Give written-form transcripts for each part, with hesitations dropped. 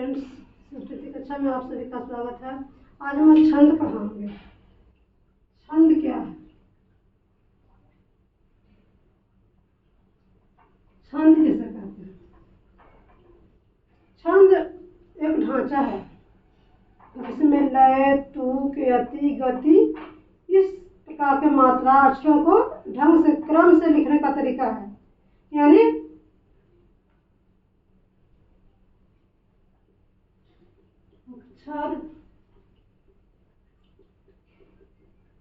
Friends, संस्कृति कक्षा में आप सभी का स्वागत है। आज हम छंद पढ़ाएंगे। छंद क्या है? छंद किसे कहते हैं? छंद एक ढांचा है जिसमें लय, तुक, यति, गति इस प्रकार के मात्रा अक्षरों को ढंग से क्रम से लिखने का तरीका है। यानी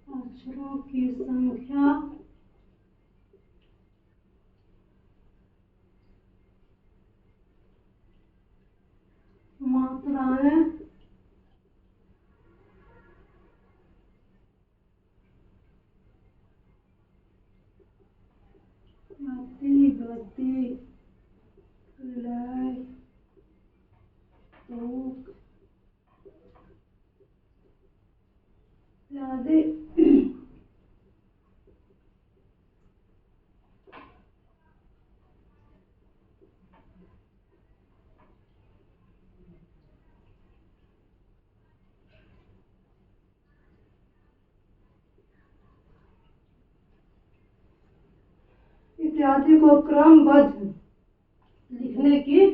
अक्षरों की संख्या मात्राएं यति, गति, लय, तुक इत्यादि इत्यादि को क्रमबद्ध लिखने की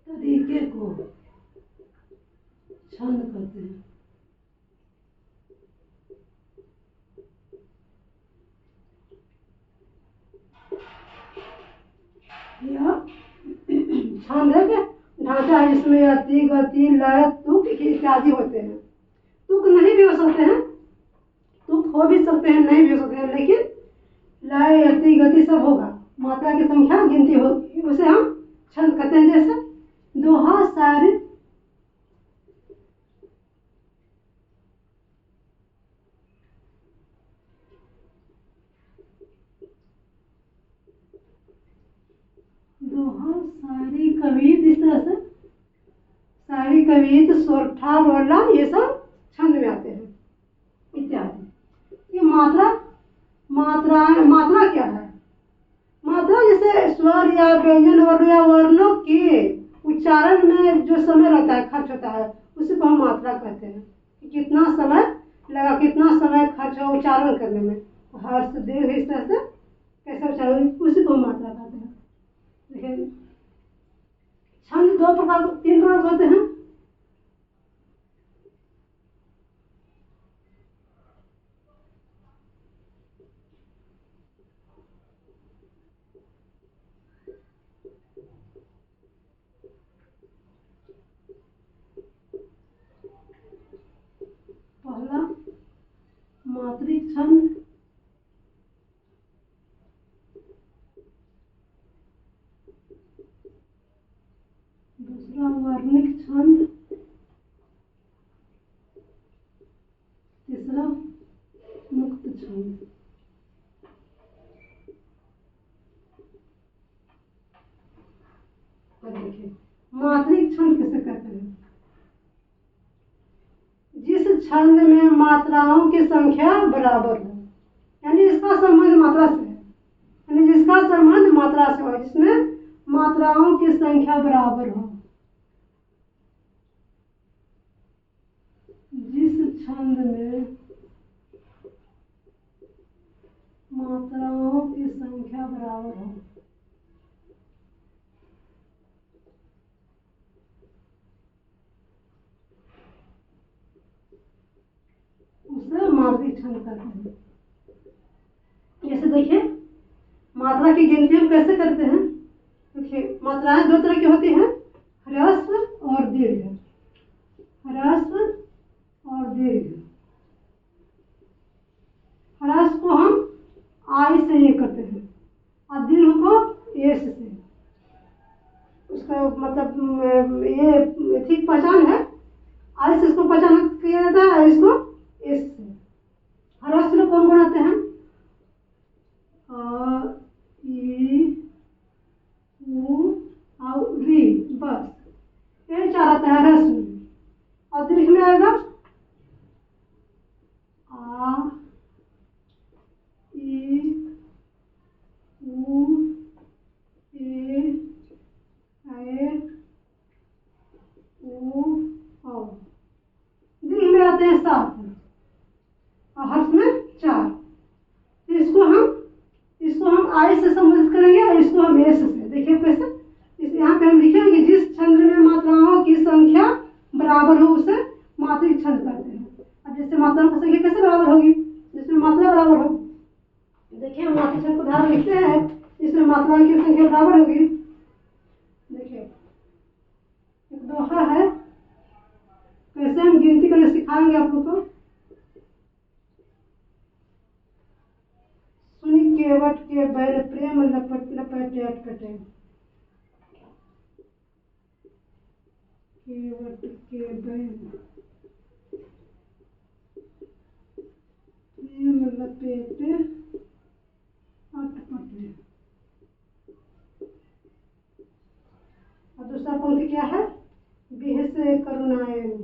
तरीके को छंद कहते हैं। यह छंद है कि ढांचा है जिसमें यति, गति, लय, तुक इत्यादि होते हैं। तुक नहीं भी हो सकते हैं, तुक हो भी सकते हैं, नहीं भी हो सकते हैं, लेकिन लय, यति, गति सब होगा। मात्रा की संख्या गिनती होगी, उसे हम छंद कहते हैं। जैसे दोहा, शायरी, दोहा, शायरी, कवित, इस तरह से शायरी, कवित, सोरठा, रोला ये सब छंद में आते हैं इत्यादि। ये मात्रा क्या है? मात्रा जैसे स्वर या व्यंजन वर्ण या वर्णों के उच्चारण में जो समय रहता है, खर्च होता है, उसी को हम मात्रा कहते हैं। कि कितना समय लगा, कितना समय खर्च हो उच्चारण करने में, हर्ष, दीर्घ, इस तरह से कैसे उच्चारण, उसी को हम मात्रा कहते हैं। देखिए छंद तीन प्रकार होते हैं। पहला मात्रिक छंद, दूसरा वर्णिक छंद, तीसरा मुक्त छंद। देखिए मात्रिक छंद किसे कहते हैं? जिस छंद में मात्राओं की संख्या बराबर हो, यानी इसका संबंध मात्रा से है, यानी जिसका संबंध मात्रा से हो, जिसमें मात्राओं की संख्या बराबर हो। जिस छंद में मात्राओं की संख्या बराबर हो, उसे मात्रिक छंद कहते हैं। जैसे देखिए मात्रा की गिनती हम कैसे करते हैं? देखिए मात्राएं दो तरह की होती हैं, ह्रस्व और दीर्घ। ह्रस्व और दीर्घ। ह्रस्व को हम आई से ये करते हैं और दीर्घ को एस से। उसका मतलब ये ठीक पहचान है। आई से इसको पहचान किया जाता है, इसको एस से। ह्रस्व में कौन कौन आते हैं? ई, उ और री, बस ये चार आता है ह्रस्व में। और दीर्घ में आएगा आ, आई से संबोधित करेंगे और इसको हम एस से। देखिए कैसे, इस यहाँ पे हम लिखेंगे कि जिस छंद में मात्राओं की संख्या बराबर हो उसे मात्रिक छंद कहते हैं। अब जैसे मात्राओं की संख्या कैसे बराबर होगी, जिसमें मात्रा बराबर हो। देखिए हम मात्रिक छंद को उदाहरण लिखते हैं, इसमें मात्राओं की संख्या बराबर होगी। देखिए एक दोहा है, कैसे हम गिनती करना सिखाएंगे आप लोग को। सुनी केवट के बैल प्रेम लपट लपटे अटपटे, केवट के बैल प्रेम लपेटे अटपटे। और दूसरा पंक्ति क्या है, बिह से करुणाएं,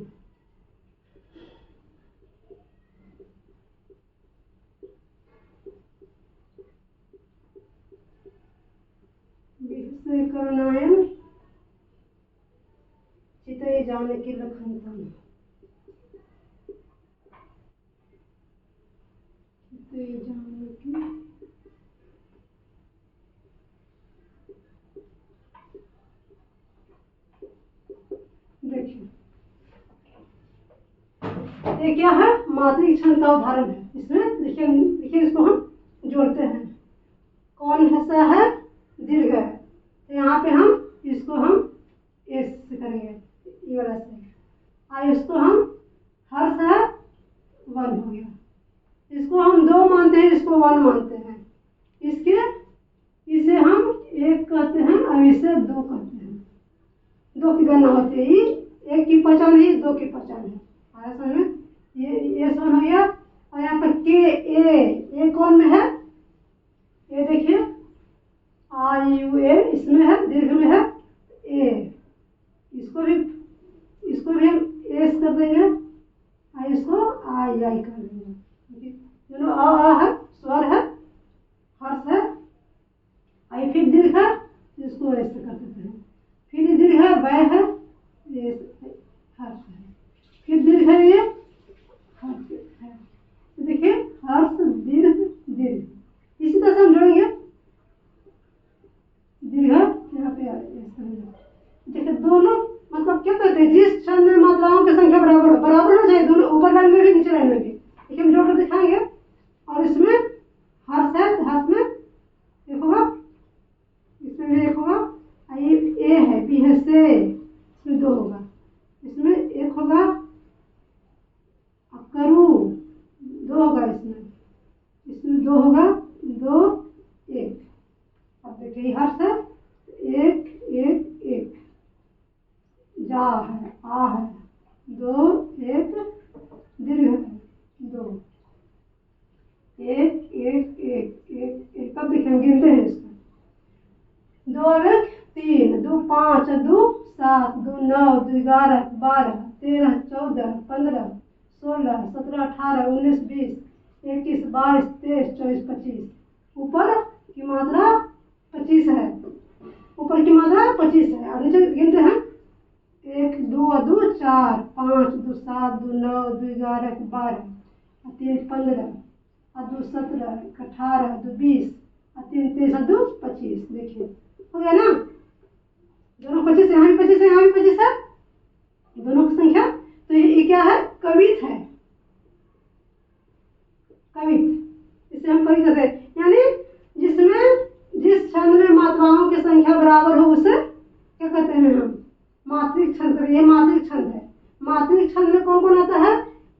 बिह से करुणाएं चितई जानकी लखन तन, चितई जानकी देखिए ये क्या है, मात्रिक छंद का उदाहरण है। इसमें देखिए देखिए इसको हम जोड़ते हैं। कौन हंसा है दीर्घ है, तो यहाँ पे हम इसको हम एस से करेंगे, ये वाला से। और इसको हम हर्ष है वन हो गया, इसको हम दो मानते हैं, इसको वन मानते हैं। इसके इसे हम एक कहते हैं और इसे दो कहते हैं। दो की गणना होती है, एक की पहचान है, दो की पहचान है। आया समझ में, ये वन हो गया। और यहाँ पर के ए कौन में है, ये देखिए आई यू ए इसमें है, दीर्घ में है ए, इसको भी हम एस कर देंगे और इसको आई आई कर देंगे। दोनों आ है, स्वर है, हर्ष है, आई फिर दीर्घ है, इसको ऐसे कर देते हैं। फिर दीर्घ है, वह है, ये हर्ष है, फिर दीर्घ है, ये हर्ष है। तो देखिए हर्ष दीर्घ दीर्घ, इसी तरह से हम जोड़ेंगे दीर्घ यहाँ पे देखिए। दोनों मतलब क्या कहते हैं, जिस छंद में मात्राओं की संख्या बराबर हो, बराबर होना चाहिए दोनों, ऊपर लाइन में भी नीचे लाइन में भी। देखिए हम जोड़कर दिखाएंगे। और इसमें हर्ष है, हर्ष में एक होगा, इसमें भी एक होगा, ये ए है, बी है से, इसमें दो होगा, इसमें एक होगा, करू दो होगा, इसमें दो होगा, दो एक। अब देखिए हर्ष है, एक एक एक, जा है, आ है, दो एक, दीर्घ है, दो, एक एक एक एक एक। अब देखिए हम गिनते हैं इसको, दो एक तीन, दो पाँच, दो सात, दो नौ, दो 11, 12, 13, 14, 15, 16, 17, 18, 19, 20, 21, 22, 23, 24, 25। ऊपर की मात्रा 25 है, ऊपर की मात्रा 25 है। और नीचे गिनते हैं, एक दो दो चार, 5 दो 7, दो 9, दो 11, 12, 3 15, दो 17, 18, दो 20, 3 23, दो 25। देखिए हो गया ना, दोनों 25 है, यहाँ भी 25 है, यहाँ भी 25 है, दोनों की संख्या। तो ये क्या है, कवित है, कवित, इसे हम कवित कहते हैं। यानी जिसमें जिस छंद में मात्राओं की संख्या बराबर हो उसे क्या कहते हैं हम, मात्रिक छंद। ये मात्रिक छंद है। मात्रिक छंद में कौन कौन आता है,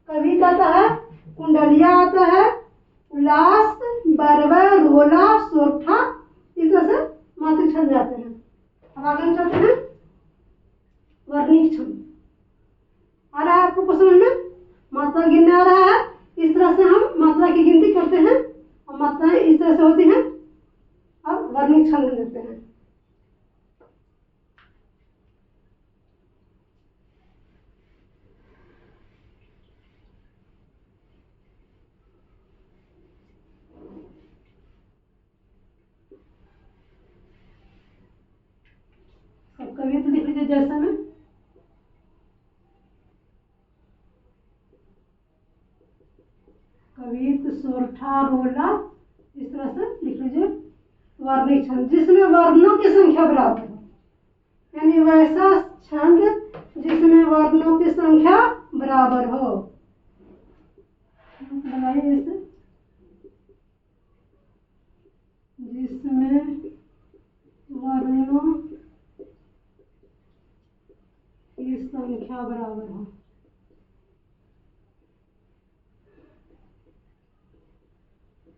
कवित आता है, कुंडलिया आता है, उल्लास, बरबर, रोला, सोरठा, इस तरह से मात्रिक छंद जाते हैं। अब आगे हम चलते हैं वर्णिक छंद। आ रहा है आपको कुछ समझ में, मात्रा गिनने आ रहा है। इस तरह से हम मात्रा की गिनती करते हैं और मात्राएं इस तरह से होती हैं। अब वर्णिक छंद लेते हैं। सब कविता लिख लीजिए जैसे में, कवित, सोरठा, रोला, इस तरह से लिख लीजिए। वर्णिक छंद जिसमें वर्णों की संख्या बराबर हो, यानी वैसा छंद जिसमें वर्णों की संख्या बराबर हो। लगाइए इसे, जिसमें वर्णों की संख्या बराबर हो।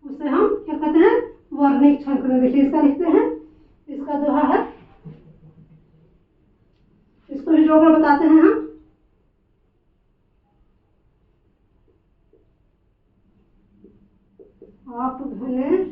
उसे हम क्या कहते हैं? वर्णिक छंद कहते हैं। देखिए इसका लिखते हैं, इसका दोहा है, इसको भी जोड़कर बताते हैं हम। आप घने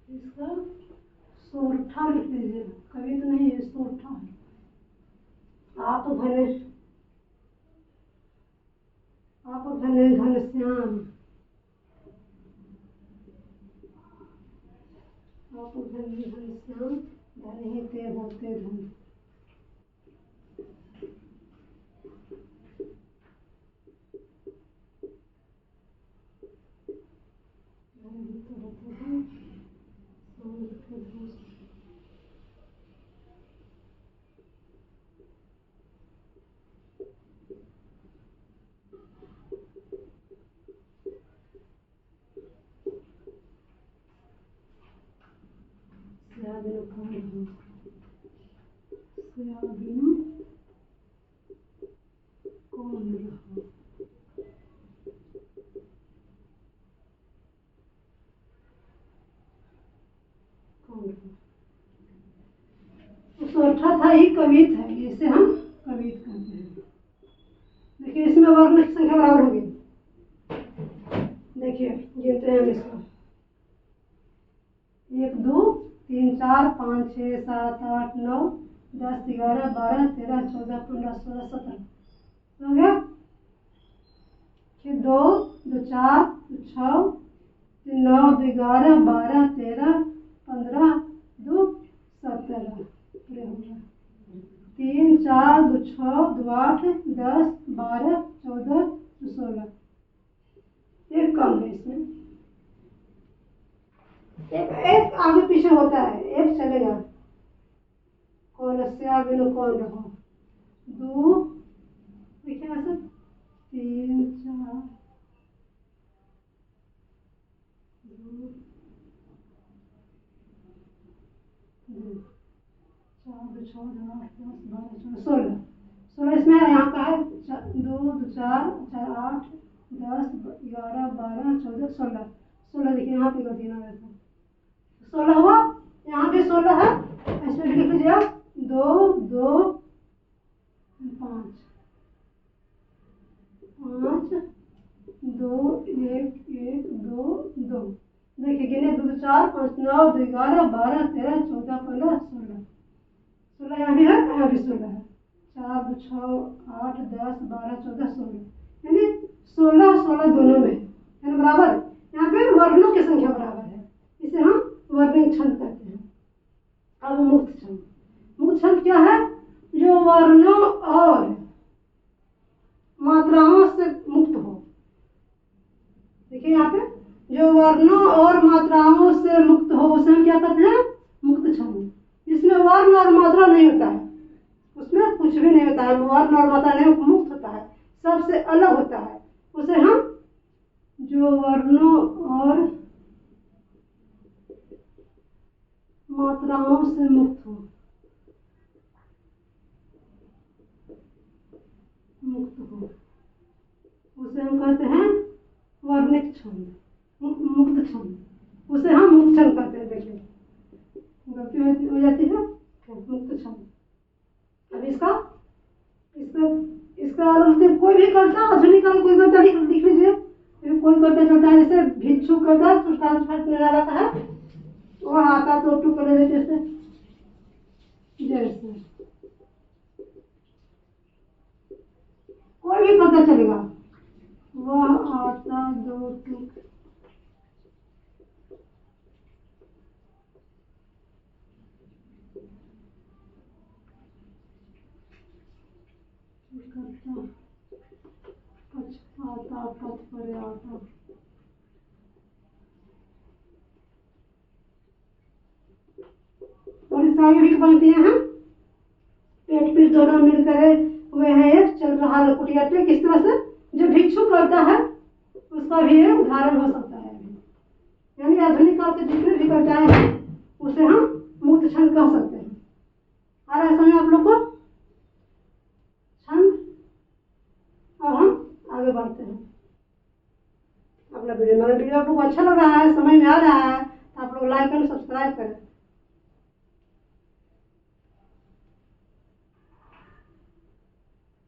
इसका सोरठा लिख लीजिए, कवि तो नहीं है, सोरठा है। आप घने घनश्याम, आप घने घनश्याम धन ही ते होते धन। सोरठा था ही कवित है, इसे हम कवित कहते हैं। देखिए इसमें वर्ण की संख्या बराबर होगी। देखिए गिनते हैं इसको, 1 2 3 4 5 6 7 8 9 10 11 12 13 14 15 16 17 हो गया। फिर 2 2 4 2 6 3 9 2 11 12 13 15 2 17 पूरे हो गया। 3 4 2 6 2 8 10 12 14 16, एक कम है इसमें, एक आगे पीछे होता है, एक चलेगा। कौन से बिनु कौन रहो, 2 देखिए ऐसे 3 4 2 2 4 2 6 2 8 10 12 14 16 इसमें यहाँ का है 2 2 4 4 8 10 11 12 14 16 देखिए यहाँ पे गलती ना रहता, 16 हुआ, यहाँ भी 16 है, इसमें भी लिख लीजिए 2 2 5 5 2 1 1 2 2। देखिए गिने 2 4 5 9 2 11 12 13 14 15 16 यहाँ भी है, यहाँ भी 16 है, 4 2 6 8 10 12 14 16, यानी 16 16 दोनों में है ना बराबर। यहाँ पे वर्णों की संख्या बराबर है, इसे हम वर्णिक छंद कहते हैं। अब मुक्त छंद, मुक्त छंद क्या है? जो वर्णों और मात्राओं से मुक्त हो। देखिए यहाँ पे जो वर्णों और मात्राओं से मुक्त हो उसे हम क्या कहते हैं? मुक्त छंद। इसमें वर्ण और मात्रा नहीं होता है, उसमें कुछ भी नहीं होता है, वर्ण और मात्रा नहीं, मुक्त होता है, सबसे अलग होता है, उसे हम जो वर्णों और मात्राओं से मुक्त हो, उसे हम कहते हैं वर्णिक छंद, मुक्त छंद, उसे हम मुक्त छंद कहते हैं। देखिए गलती हो जाती है, मुक्त छंद। अब इसका इसका इसका कोई भी करता आधुनिक काल कोई करता लिख लीजिए, कोई करता चलता है, जैसे भिक्षु करता चुटकाल निराला का है, वो आता तो टू कर जैसे जैसे कोई भी करता चलेगा, वह आता दो टूक आपको। और इसका भी पंक्तियां हैं, पेट पीठ दोनों मिलकर हुए हैं एक, चल रहा लकुटियाटे। किस तरह से जो भिक्षु करता है उसका भी एक उदाहरण हो सकता है। यानी आधुनिक काल के जितने भी कविताएं हैं उसे हम मुक्त छंद कह सकते हैं। आ रहा है समझ आप लोग को छंद? अब हम आगे बढ़ते हैं अपना वीडियो में। अगर वीडियो आप लोग को अच्छा लग रहा है, समझ में आ रहा है, तो आप लोग लाइक और सब्सक्राइब करें।